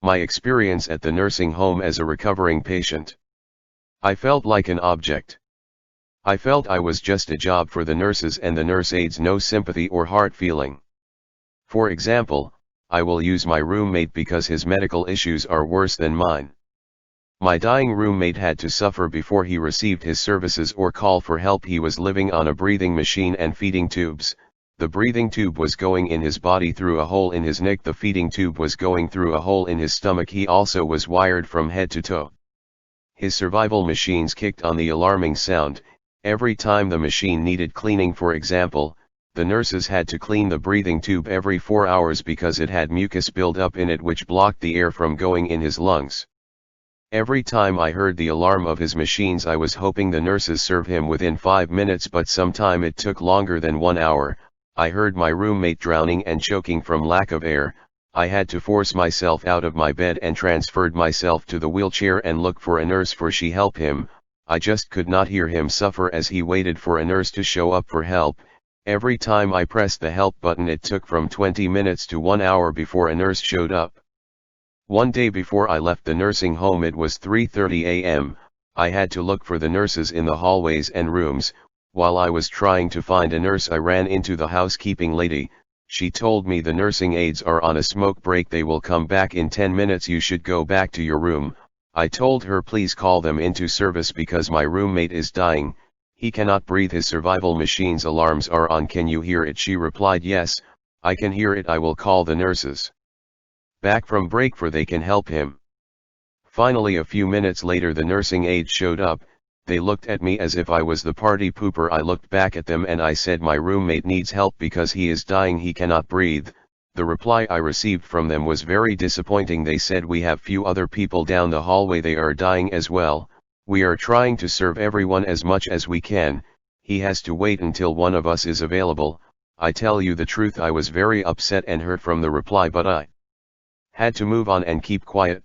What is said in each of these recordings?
My experience at the nursing home as a recovering patient. I felt like an object. I felt I was just a job for the nurses and the nurse aides, no sympathy or heart feeling. For example, I will use my roommate because his medical issues are worse than mine. My dying roommate had to suffer before he received his services or call for help. He was living on a breathing machine and feeding tubes. The breathing tube was going in his body through a hole in his neck. The feeding tube was going through a hole in his stomach. He also was wired from head to toe. His survival machines kicked on the alarming sound. Every time the machine needed cleaning, for example, the nurses had to clean the breathing tube every 4 hours because it had mucus build up in it which blocked the air from going in his lungs. Every time I heard the alarm of his machines, I was hoping the nurses serve him within 5 minutes, but sometime it took longer than 1 hour. I heard my roommate drowning and choking from lack of air. I had to force myself out of my bed and transferred myself to the wheelchair and look for a nurse for she help him. I just could not hear him suffer as he waited for a nurse to show up for help. Every time I pressed the help button, it took from 20 minutes to 1 hour before a nurse showed up. One day before I left the nursing home, it was 3:30 a.m., I had to look for the nurses in the hallways and rooms. While I was trying to find a nurse, I ran into the housekeeping lady. She told me the nursing aides are on a smoke break, they will come back in 10 minutes, you should go back to your room. I told her please call them into service because my roommate is dying, he cannot breathe, his survival machine's alarms are on, can you hear it? She replied, yes, I can hear it, I will call the nurses back from break for they can help him. Finally, a few minutes later, the nursing aides showed up. They looked at me as if I was the party pooper. I looked back at them and I said my roommate needs help because he is dying, he cannot breathe. The reply I received from them was very disappointing. They said we have few other people down the hallway, they are dying as well. We are trying to serve everyone as much as we can. He has to wait until one of us is available. I tell you the truth, I was very upset and hurt from the reply, but I had to move on and keep quiet.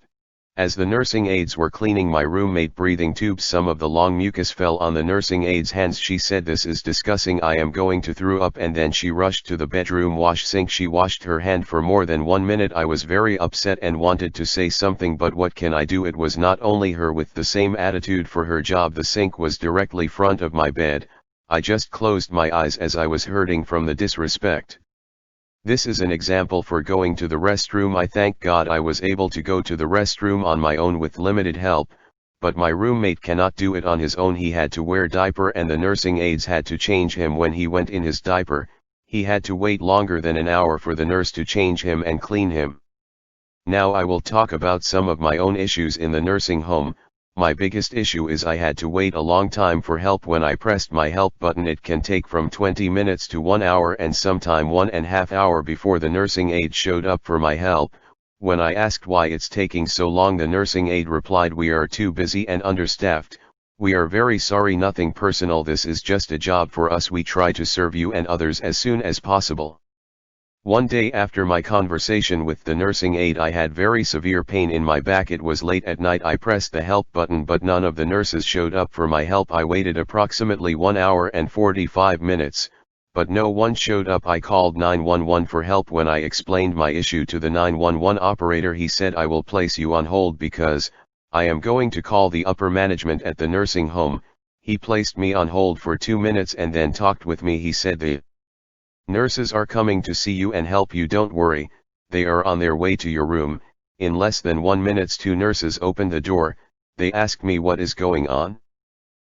As the nursing aides were cleaning my roommate breathing tubes, some of the long mucus fell on the nursing aide's hands. She said, this is disgusting, I am going to throw up, and then she rushed to the bedroom wash sink. She washed her hand for more than 1 minute. I was very upset and wanted to say something, but what can I do? It was not only her with the same attitude for her job. The sink was directly front of my bed. I just closed my eyes as I was hurting from the disrespect. This is an example for going to the restroom. I thank God I was able to go to the restroom on my own with limited help, but my roommate cannot do it on his own. He had to wear diaper and the nursing aides had to change him when he went in his diaper. He had to wait longer than an hour for the nurse to change him and clean him. Now I will talk about some of my own issues in the nursing home. My biggest issue is I had to wait a long time for help. When I pressed my help button, it can take from 20 minutes to 1 hour and sometime 1.5 hours before the nursing aide showed up for my help. When I asked why it's taking so long, the nursing aide replied, we are too busy and understaffed. We are very sorry, nothing personal, this is just a job for us. We try to serve you and others as soon as possible. One day after my conversation with the nursing aide, I had very severe pain in my back. It was late at night. I pressed the help button, but none of the nurses showed up for my help. I waited approximately 1 hour and 45 minutes, but no one showed up. I called 911 for help. When I explained my issue to the 911 operator, he said, I will place you on hold because I am going to call the upper management at the nursing home. He placed me on hold for 2 minutes and then talked with me. He said, the nurses are coming to see you and help you, don't worry, they are on their way to your room. In less than 1 minute, 2 nurses opened the door. They asked me, what is going on?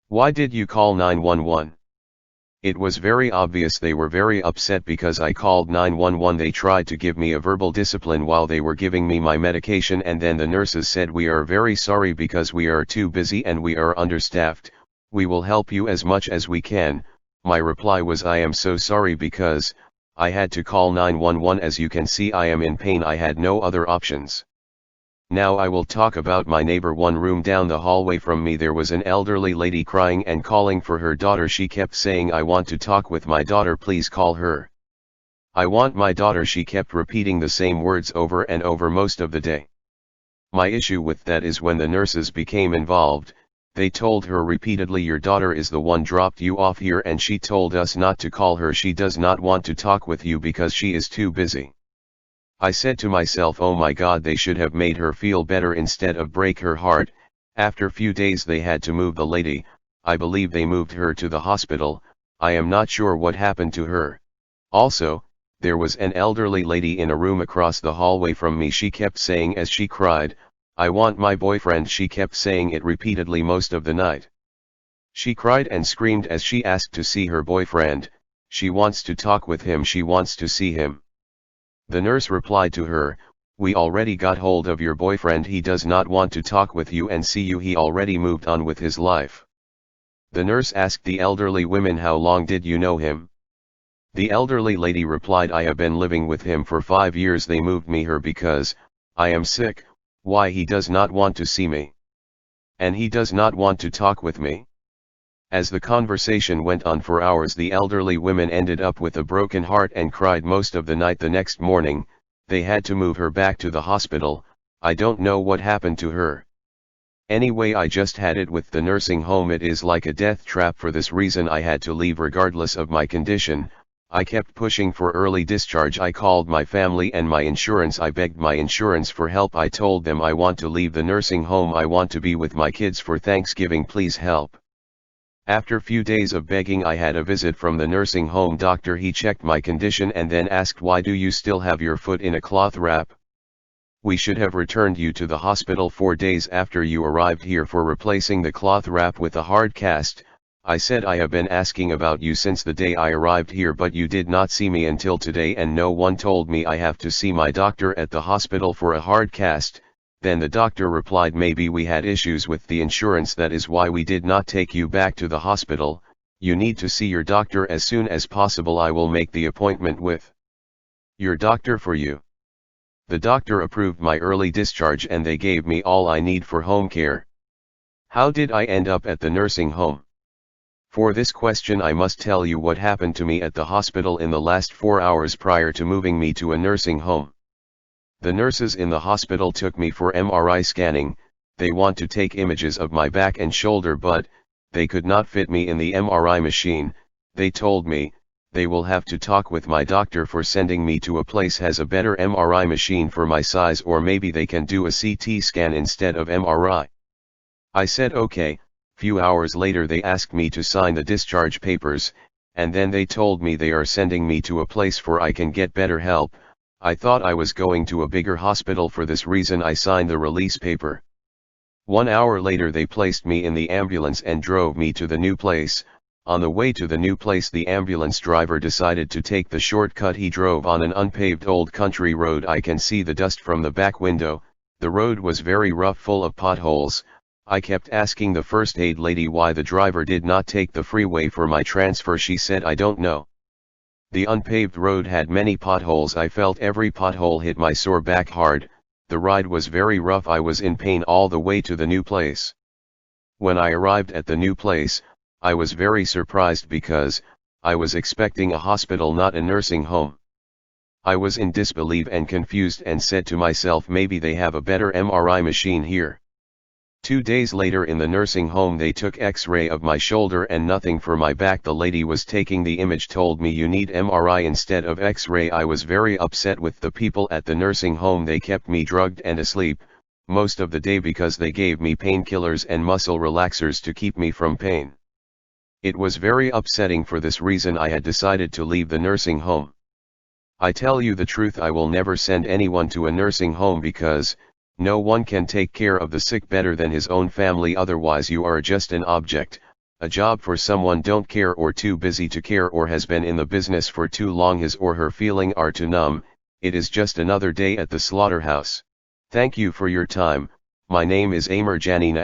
Why did you call 911? It was very obvious they were very upset because I called 911. They tried to give me a verbal discipline while they were giving me my medication, and then the nurses said, we are very sorry because we are too busy and we are understaffed. We will help you as much as we can. My reply was, I am so sorry because I had to call 911. As you can see, I am in pain. I had no other options. Now I will talk about my neighbor. One room down the hallway from me, there was an elderly lady crying and calling for her daughter. She kept saying, I want to talk with my daughter, please call her. I want my daughter. She kept repeating the same words over and over most of the day. My issue with that is when the nurses became involved, they told her repeatedly, your daughter is the one dropped you off here, and she told us not to call her. She does not want to talk with you because she is too busy. I said to myself, oh my God, they should have made her feel better instead of break her heart. After few days they had to move the lady. I believe they moved her to the hospital. I am not sure what happened to her. Also, there was an elderly lady in a room across the hallway from me. She kept saying as she cried, I want my boyfriend. She kept saying it repeatedly most of the night. She cried and screamed as she asked to see her boyfriend. She wants to talk with him. She wants to see him. The nurse replied to her, we already got hold of your boyfriend. He does not want to talk with you and see you. He already moved on with his life. The nurse asked the elderly woman, how long did you know him? The elderly lady replied, I have been living with him for 5 years. They moved me here because I am sick. Why he does not want to see me? And he does not want to talk with me? As the conversation went on for hours, the elderly woman ended up with a broken heart and cried most of the night. The next morning, they had to move her back to the hospital. I don't know what happened to her. Anyway, I just had it with the nursing home. It is like a death trap. For this reason I had to leave regardless of my condition. I kept pushing for early discharge. I called my family and my insurance. I begged my insurance for help. I told them I want to leave the nursing home. I want to be with my kids for Thanksgiving. Please help. After few days of begging, I had a visit from the nursing home doctor. He checked my condition and then asked, why do you still have your foot in a cloth wrap? We should have returned you to the hospital 4 days after you arrived here for replacing the cloth wrap with a hard cast. I said, I have been asking about you since the day I arrived here, but you did not see me until today, and no one told me I have to see my doctor at the hospital for a hard cast. Then the doctor replied, maybe we had issues with the insurance, that is why we did not take you back to the hospital. You need to see your doctor as soon as possible. I will make the appointment with your doctor for you. The doctor approved my early discharge and they gave me all I need for home care. How did I end up at the nursing home? For this question I must tell you what happened to me at the hospital in the last 4 hours prior to moving me to a nursing home. The nurses in the hospital took me for MRI scanning. They want to take images of my back and shoulder, but they could not fit me in the MRI machine. They told me they will have to talk with my doctor for sending me to a place has a better MRI machine for my size, or maybe they can do a CT scan instead of MRI. I said okay. Few hours later they asked me to sign the discharge papers, and then they told me they are sending me to a place where I can get better help. I thought I was going to a bigger hospital. For this reason I signed the release paper. 1 hour later they placed me in the ambulance and drove me to the new place. On the way to the new place, the ambulance driver decided to take the shortcut. He drove on an unpaved old country road. I can see the dust from the back window. The road was very rough, full of potholes. I kept asking the first aid lady why the driver did not take the freeway for my transfer. She said, I don't know. The unpaved road had many potholes. I felt every pothole hit my sore back hard. The ride was very rough. I was in pain all the way to the new place. When I arrived at the new place, I was very surprised because I was expecting a hospital, not a nursing home. I was in disbelief and confused and said to myself, maybe they have a better MRI machine here. 2 days later in the nursing home they took X-ray of my shoulder and nothing for my back. The lady was taking the image told me you need MRI instead of X-ray. I was very upset with the people at the nursing home. They kept me drugged and asleep most of the day because they gave me painkillers and muscle relaxers to keep me from pain. It was very upsetting. For this reason I had decided to leave the nursing home. I tell you the truth, I will never send anyone to a nursing home because no one can take care of the sick better than his own family. Otherwise you are just an object, a job for someone don't care or too busy to care or has been in the business for too long. His or her feeling are too numb. It is just another day at the slaughterhouse. Thank you for your time. My name is Amer Janineh.